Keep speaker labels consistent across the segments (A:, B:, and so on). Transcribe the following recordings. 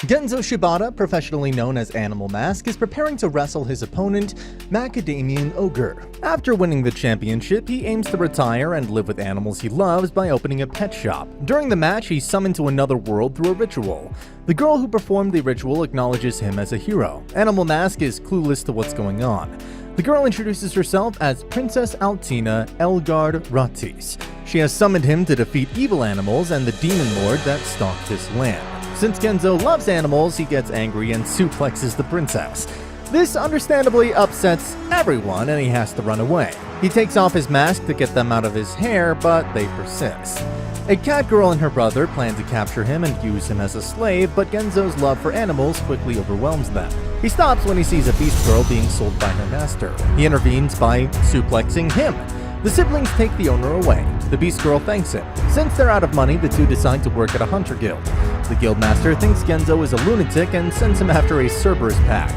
A: Genzo Shibata, professionally known as Animal Mask, is preparing to wrestle his opponent, Macadamian Ogre. After winning the championship, he aims to retire and live with animals he loves by opening a pet shop. During the match, he's summoned to another world through a ritual. The girl who performed the ritual acknowledges him as a hero. Animal Mask is clueless to what's going on. The girl introduces herself as Princess Altina Elgard Ratis. She has summoned him to defeat evil animals and the demon lord that stalked this land. Since Genzo loves animals, he gets angry and suplexes the princess. This understandably upsets everyone and he has to run away. He takes off his mask to get them out of his hair, but they persist. A cat girl and her brother plan to capture him and use him as a slave, but Genzo's love for animals quickly overwhelms them. He stops when he sees a beast girl being sold by her master. He intervenes by suplexing him. The siblings take the owner away. The beast girl thanks him. Since they're out of money, the two decide to work at a hunter guild. The guildmaster thinks Genzo is a lunatic and sends him after a Cerberus pack.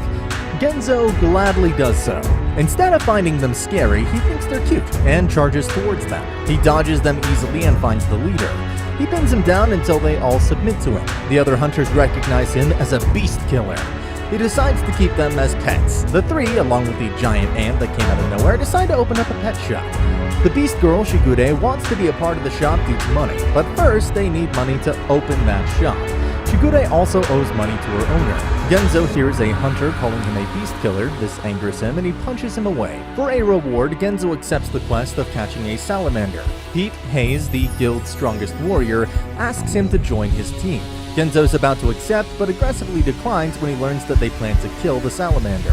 A: Genzo gladly does so. Instead of finding them scary, he thinks they're cute and charges towards them. He dodges them easily and finds the leader. He pins him down until they all submit to him. The other hunters recognize him as a beast killer. He decides to keep them as pets. The three, along with the giant ant that came out of nowhere, decide to open up a pet shop. The beast girl, Shigure, wants to be a part of the shop due to money, but first they need money to open that shop. Shigure also owes money to her owner. Genzo hears a hunter calling him a beast killer. This angers him and he punches him away. For a reward, Genzo accepts the quest of catching a salamander. Pete Hayes, the guild's strongest warrior, asks him to join his team. Genzo's about to accept, but aggressively declines when he learns that they plan to kill the salamander.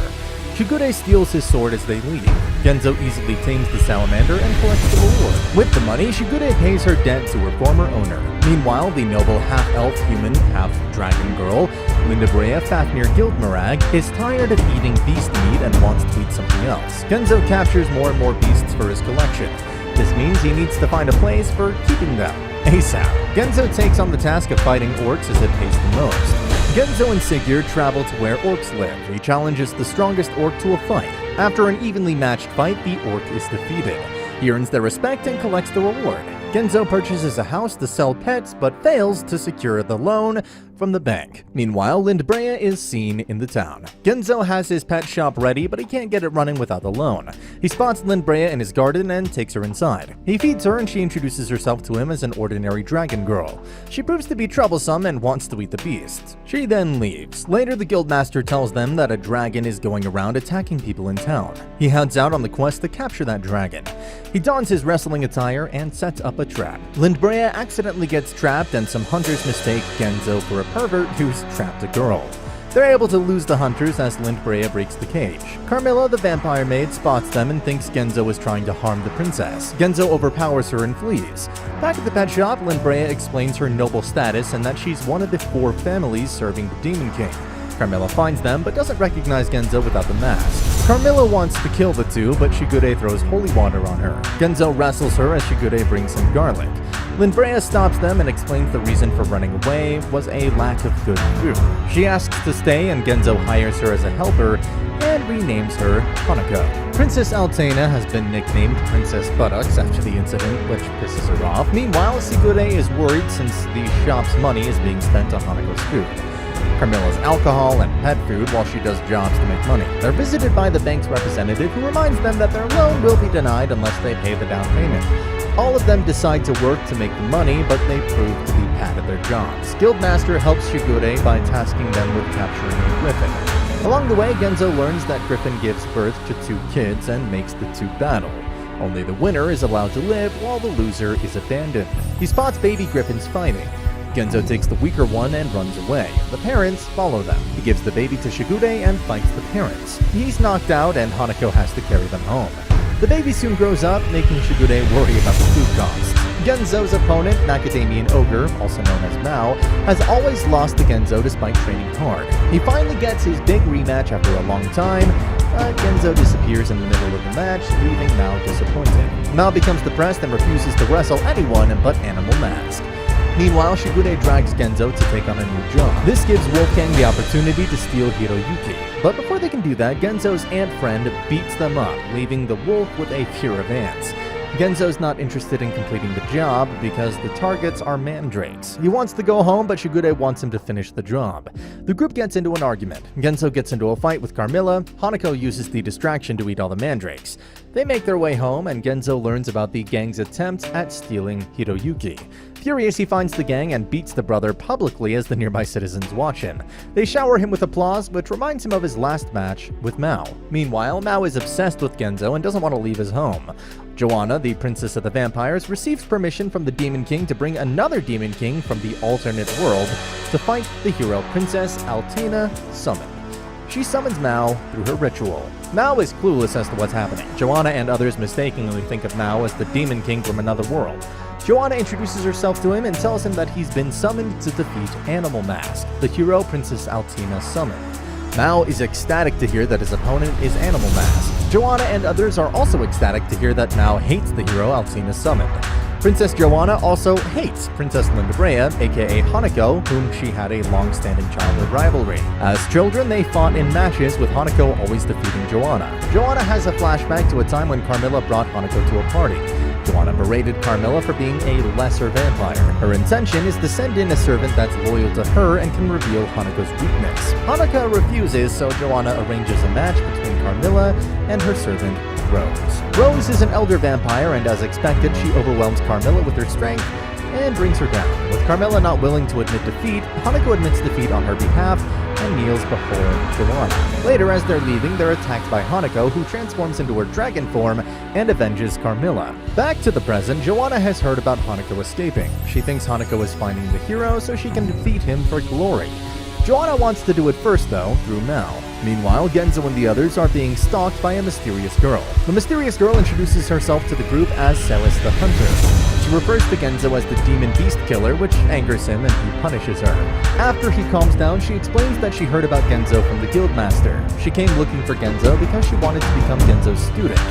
A: Shigure steals his sword as they leave. Genzo easily tames the salamander and collects the reward. With the money, Shigure pays her debt to her former owner. Meanwhile, the noble half-elf human, half-dragon girl, Linda Brea Fafnir Guildmarag, is tired of eating beast meat and wants to eat something else. Genzo captures more and more beasts for his collection. This means he needs to find a place for keeping them ASAP. Genzo takes on the task of fighting orcs as it pays the most. Genzo and Sigurd travel to where orcs live. He challenges the strongest orc to a fight. After an evenly matched fight, the orc is defeated. He earns their respect and collects the reward. Genzo purchases a house to sell pets, but fails to secure the loan from the bank. Meanwhile, Lindbrea is seen in the town. Genzo has his pet shop ready, but he can't get it running without the loan. He spots Lindbrea in his garden and takes her inside. He feeds her and she introduces herself to him as an ordinary dragon girl. She proves to be troublesome and wants to eat the beast. She then leaves. Later, the guildmaster tells them that a dragon is going around attacking people in town. He heads out on the quest to capture that dragon. He dons his wrestling attire and sets up a trap. Lindbrea accidentally gets trapped and some hunters mistake Genzo for a pervert who's trapped a girl. They're able to lose the hunters as Lindbrea breaks the cage. Carmilla, the vampire maid, spots them and thinks Genzo is trying to harm the princess. Genzo overpowers her and flees. Back at the pet shop, Lindbrea explains her noble status and that she's one of the 4 families serving the Demon King. Carmilla finds them, but doesn't recognize Genzo without the mask. Carmilla wants to kill the two, but Shigure throws holy water on her. Genzo wrestles her as Shigure brings him garlic. Lindbrea stops them and explains the reason for running away was a lack of good food. She asks to stay and Genzo hires her as a helper and renames her Hanako. Princess Altena has been nicknamed Princess Buttocks after the incident, which pisses her off. Meanwhile, Shigure is worried since the shop's money is being spent on Hanako's food. Carmilla's alcohol and pet food while she does jobs to make money. They're visited by the bank's representative who reminds them that their loan will be denied unless they pay the down payment. All of them decide to work to make the money, but they prove to be bad at their jobs. Guildmaster helps Shigure by tasking them with capturing a griffin. Along the way, Genzo learns that Griffin gives birth to 2 kids and makes the 2 battle. Only the winner is allowed to live, while the loser is abandoned. He spots baby griffins fighting. Genzo takes the weaker one and runs away. The parents follow them. He gives the baby to Shigure and fights the parents. He's knocked out and Hanako has to carry them home. The baby soon grows up, making Shigure worry about the food costs. Genzo's opponent, Macadamian Ogre, also known as Mao, has always lost to Genzo despite training hard. He finally gets his big rematch after a long time, but Genzo disappears in the middle of the match, leaving Mao disappointed. Mao becomes depressed and refuses to wrestle anyone but Animal Mask. Meanwhile, Shigure drags Genzo to take on a new job. This gives Wolfgang the opportunity to steal Hiroyuki. But before they can do that, Genzo's ant friend beats them up, leaving the wolf with a fear of ants. Genzo's not interested in completing the job because the targets are mandrakes. He wants to go home, but Shigure wants him to finish the job. The group gets into an argument. Genzo gets into a fight with Carmilla. Hanako uses the distraction to eat all the mandrakes. They make their way home, and Genzo learns about the gang's attempt at stealing Hiroyuki. Furious, he finds the gang and beats the brother publicly as the nearby citizens watch him. They shower him with applause, which reminds him of his last match with Mao. Meanwhile, Mao is obsessed with Genzo and doesn't want to leave his home. Joanna, the princess of the vampires, receives permission from the Demon King to bring another Demon King from the alternate world to fight the hero Princess Altena Summon. She summons Mao through her ritual. Mao is clueless as to what's happening. Joanna and others mistakenly think of Mao as the Demon King from another world. Joanna introduces herself to him and tells him that he's been summoned to defeat Animal Mask, the hero Princess Altena summoned. Mao is ecstatic to hear that his opponent is Animal Mask. Joanna and others are also ecstatic to hear that Mao hates the hero Altena summoned. Princess Joanna also hates Princess Linda Brea, aka Hanako, whom she had a long-standing childhood rivalry. As children, they fought in matches, with Hanako always defeating Joanna. Joanna has a flashback to a time when Carmilla brought Hanako to a party. Joanna berated Carmilla for being a lesser vampire. Her intention is to send in a servant that's loyal to her and can reveal Hanako's weakness. Hanako refuses, so Joanna arranges a match between Carmilla and her servant, Rose. Rose is an elder vampire, and as expected, she overwhelms Carmilla with her strength and brings her down. With Carmilla not willing to admit defeat, Hanako admits defeat on her behalf and kneels before Joanna. Later, as they're leaving, they're attacked by Hanako, who transforms into her dragon form and avenges Carmilla. Back to the present, Joanna has heard about Hanako escaping. She thinks Hanako is finding the hero so she can defeat him for glory. Joanna wants to do it first, though, through Mao. Meanwhile, Genzo and the others are being stalked by a mysterious girl. The mysterious girl introduces herself to the group as Celis the Hunter. She refers to Genzo as the demon beast killer, which angers him and he punishes her. After he calms down, she explains that she heard about Genzo from the guildmaster. She came looking for Genzo because she wanted to become Genzo's student.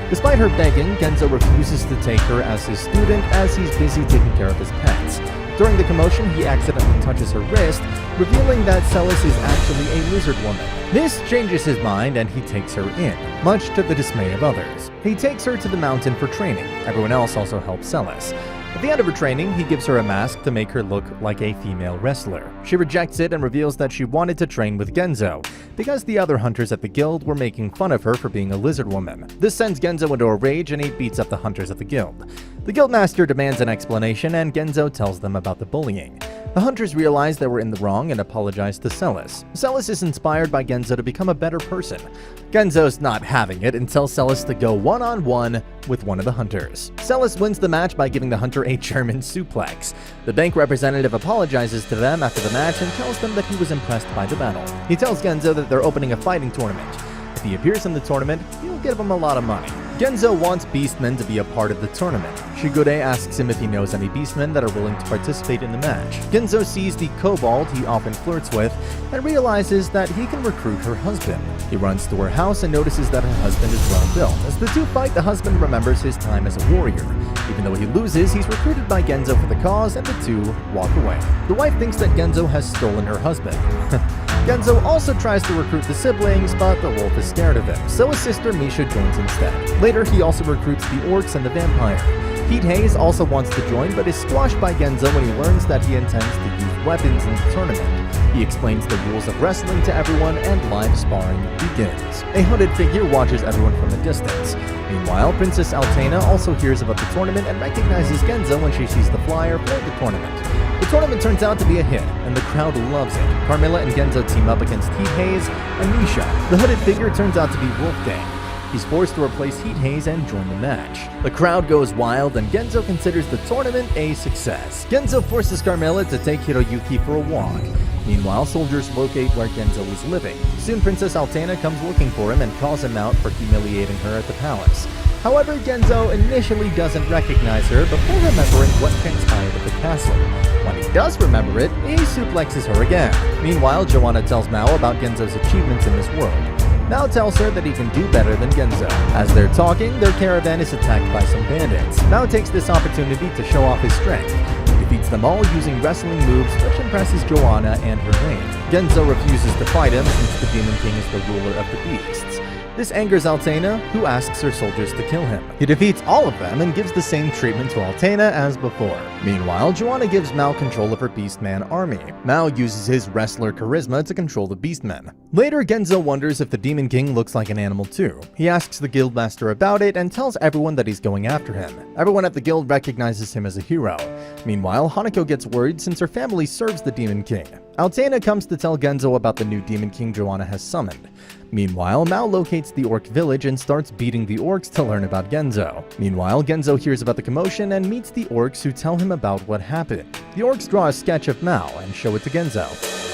A: Despite her begging, Genzo refuses to take her as his student as he's busy taking care of his pets. During the commotion, he accidentally touches her wrist, revealing that Celis is actually a lizard woman. This changes his mind and he takes her in, much to the dismay of others. He takes her to the mountain for training. Everyone else also helps Celis. At the end of her training, he gives her a mask to make her look like a female wrestler. She rejects it and reveals that she wanted to train with Genzo, because the other hunters at the guild were making fun of her for being a lizard woman. This sends Genzo into a rage and he beats up the hunters at the guild. The guildmaster demands an explanation and Genzo tells them about the bullying. The hunters realize they were in the wrong and apologize to Celis. Celis is inspired by Genzo to become a better person. Genzo's not having it and tells Celis to go one-on-one with one of the hunters. Celis wins the match by giving the hunter a German suplex. The bank representative apologizes to them after the match and tells them that he was impressed by the battle. He tells Genzo that they're opening a fighting tournament. If he appears in the tournament, he'll give him a lot of money. Genzo wants beastmen to be a part of the tournament. Shigure asks him if he knows any beastmen that are willing to participate in the match. Genzo sees the kobold he often flirts with and realizes that he can recruit her husband. He runs to her house and notices that her husband is well built. As the two fight, the husband remembers his time as a warrior. Even though he loses, he's recruited by Genzo for the cause and the two walk away. The wife thinks that Genzo has stolen her husband. Genzo also tries to recruit the siblings, but the wolf is scared of him, so his sister Misha joins instead. Later, he also recruits the orcs and the vampire. Pete Hayes also wants to join, but is squashed by Genzo when he learns that he intends to use weapons in the tournament. He explains the rules of wrestling to everyone, and live sparring begins. A hooded figure watches everyone from a distance. Meanwhile, Princess Altena also hears about the tournament and recognizes Genzo when she sees the flyer for the tournament. The tournament turns out to be a hit, and the crowd loves it. Carmilla and Genzo team up against Heat Hayes and Misha. The hooded figure turns out to be Wolfgang. He's forced to replace Heat Hayes and join the match. The crowd goes wild, and Genzo considers the tournament a success. Genzo forces Carmilla to take Hiroyuki for a walk. Meanwhile, soldiers locate where Genzo is living. Soon, Princess Altena comes looking for him and calls him out for humiliating her at the palace. However, Genzo initially doesn't recognize her before remembering what transpired at the castle. When he does remember it, he suplexes her again. Meanwhile, Joanna tells Mao about Genzo's achievements in this world. Mao tells her that he can do better than Genzo. As they're talking, their caravan is attacked by some bandits. Mao takes this opportunity to show off his strength. He defeats them all using wrestling moves, which impresses Joanna and her name. Genzo refuses to fight him since the Demon King is the ruler of the beasts. This angers Altena, who asks her soldiers to kill him. He defeats all of them and gives the same treatment to Altena as before. Meanwhile, Joanna gives Mao control of her Beastman army. Mao uses his wrestler charisma to control the Beastmen. Later, Genzo wonders if the Demon King looks like an animal too. He asks the Guildmaster about it and tells everyone that he's going after him. Everyone at the guild recognizes him as a hero. Meanwhile, Hanako gets worried since her family serves the Demon King. Altena comes to tell Genzo about the new Demon King Joanna has summoned. Meanwhile, Mao locates the orc village and starts beating the orcs to learn about Genzo. Meanwhile, Genzo hears about the commotion and meets the orcs who tell him about what happened. The orcs draw a sketch of Mao and show it to Genzo.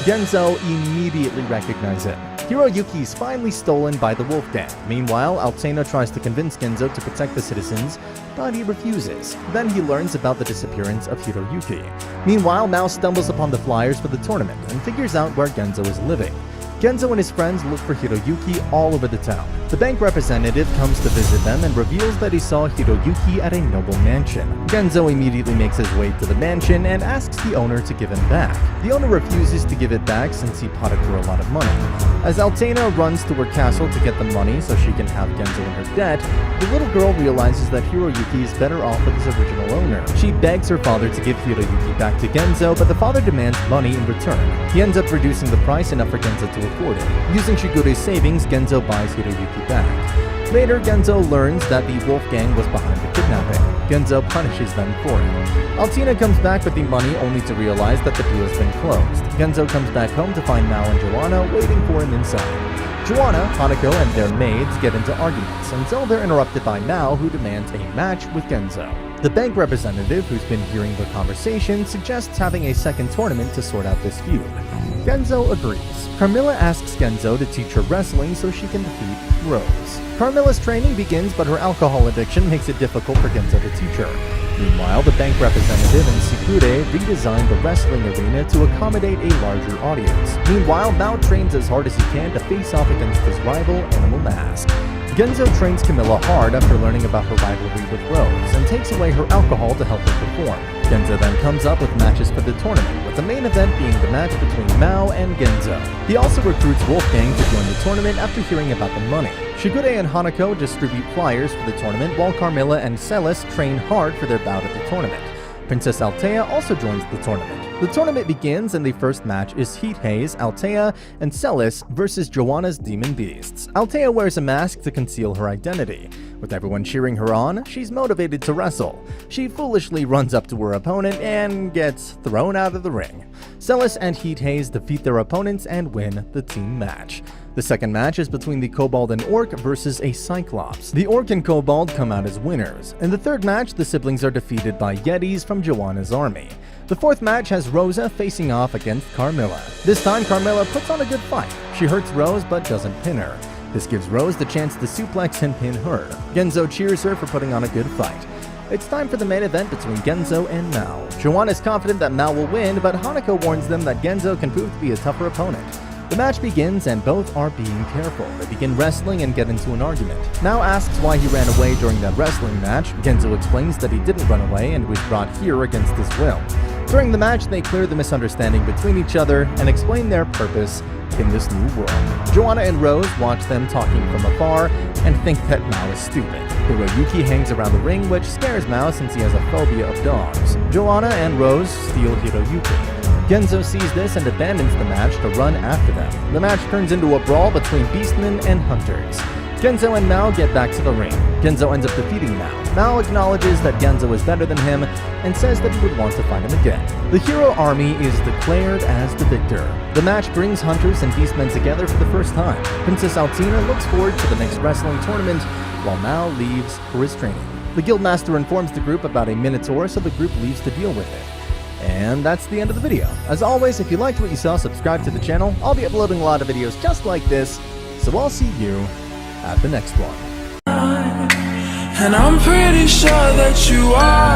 A: Genzo immediately recognizes him. Hiroyuki is finally stolen by the Wolf Gang. Meanwhile, Altena tries to convince Genzo to protect the citizens, but he refuses. Then he learns about the disappearance of Hiroyuki. Meanwhile, Mao stumbles upon the flyers for the tournament and figures out where Genzo is living. Genzo and his friends look for Hiroyuki all over the town. The bank representative comes to visit them and reveals that he saw Hiroyuki at a noble mansion. Genzo immediately makes his way to the mansion and asks the owner to give him back. The owner refuses to give it back since he potted for a lot of money. As Altena runs to her castle to get the money so she can have Genzo in her debt, the little girl realizes that Hiroyuki is better off with his original owner. She begs her father to give Hiroyuki back to Genzo, but the father demands money in return. He ends up reducing the price enough for Genzo to afford it. Using Shigure's savings, Genzo buys Hiroyuki back. Later, Genzo learns that the Wolf Gang was behind the kidnapping. Genzo punishes them for it. Altena comes back with the money only to realize that the deal has been closed. Genzo comes back home to find Mao and Joanna waiting for him inside. Joanna, Hanako, and their maids get into arguments until they're interrupted by Mao, who demands a match with Genzo. The bank representative, who's been hearing the conversation, suggests having a second tournament to sort out this feud. Genzo agrees. Carmilla asks Genzo to teach her wrestling so she can defeat Rose. Carmilla's training begins, but her alcohol addiction makes it difficult for Genzo to teach her. Meanwhile, the bank representative and Shigure redesign the wrestling arena to accommodate a larger audience. Meanwhile, Mao trains as hard as he can to face off against his rival, Animal Mask. Genzo trains Camilla hard after learning about her rivalry with Rose and takes away her alcohol to help her perform. Genzo then comes up with matches for the tournament, with the main event being the match between Mao and Genzo. He also recruits Wolfgang to join the tournament after hearing about the money. Shigure and Hanako distribute flyers for the tournament, while Carmilla and Celis train hard for their bout at the tournament. Princess Altea also joins the tournament. The tournament begins and the first match is Heat Haze, Altea, and Celis versus Joanna's Demon Beasts. Altea wears a mask to conceal her identity. With everyone cheering her on, she's motivated to wrestle. She foolishly runs up to her opponent and gets thrown out of the ring. Celis and Heat Haze defeat their opponents and win the team match. The second match is between the Kobold and Orc versus a Cyclops. The Orc and Kobold come out as winners. In the third match, the siblings are defeated by Yetis from Joanna's army. The fourth match has Rosa facing off against Carmilla. This time, Carmilla puts on a good fight. She hurts Rose but doesn't pin her. This gives Rose the chance to suplex and pin her. Genzo cheers her for putting on a good fight. It's time for the main event between Genzo and Mao. Joanna is confident that Mao will win, but Hanako warns them that Genzo can prove to be a tougher opponent. The match begins and both are being careful. They begin wrestling and get into an argument. Mao asks why he ran away during that wrestling match. Genzo explains that he didn't run away and was brought here against his will. During the match, they clear the misunderstanding between each other and explain their purpose in this new world. Joanna and Rose watch them talking from afar and think that Mao is stupid. Hiroyuki hangs around the ring, which scares Mao since he has a phobia of dogs. Joanna and Rose steal Hiroyuki. Genzo sees this and abandons the match to run after them. The match turns into a brawl between beastmen and hunters. Genzo and Mao get back to the ring. Genzo ends up defeating Mao. Mao acknowledges that Genzo is better than him and says that he would want to fight him again. The hero army is declared as the victor. The match brings hunters and beastmen together for the first time. Princess Altina looks forward to the next wrestling tournament, while Mao leaves for his training. The guildmaster informs the group about a minotaur, so the group leaves to deal with it. And that's the end of the video. As always, if you liked what you saw, subscribe to the channel. I'll be uploading a lot of videos just like this, so I'll see you at the next one.
B: And I'm pretty sure that you are.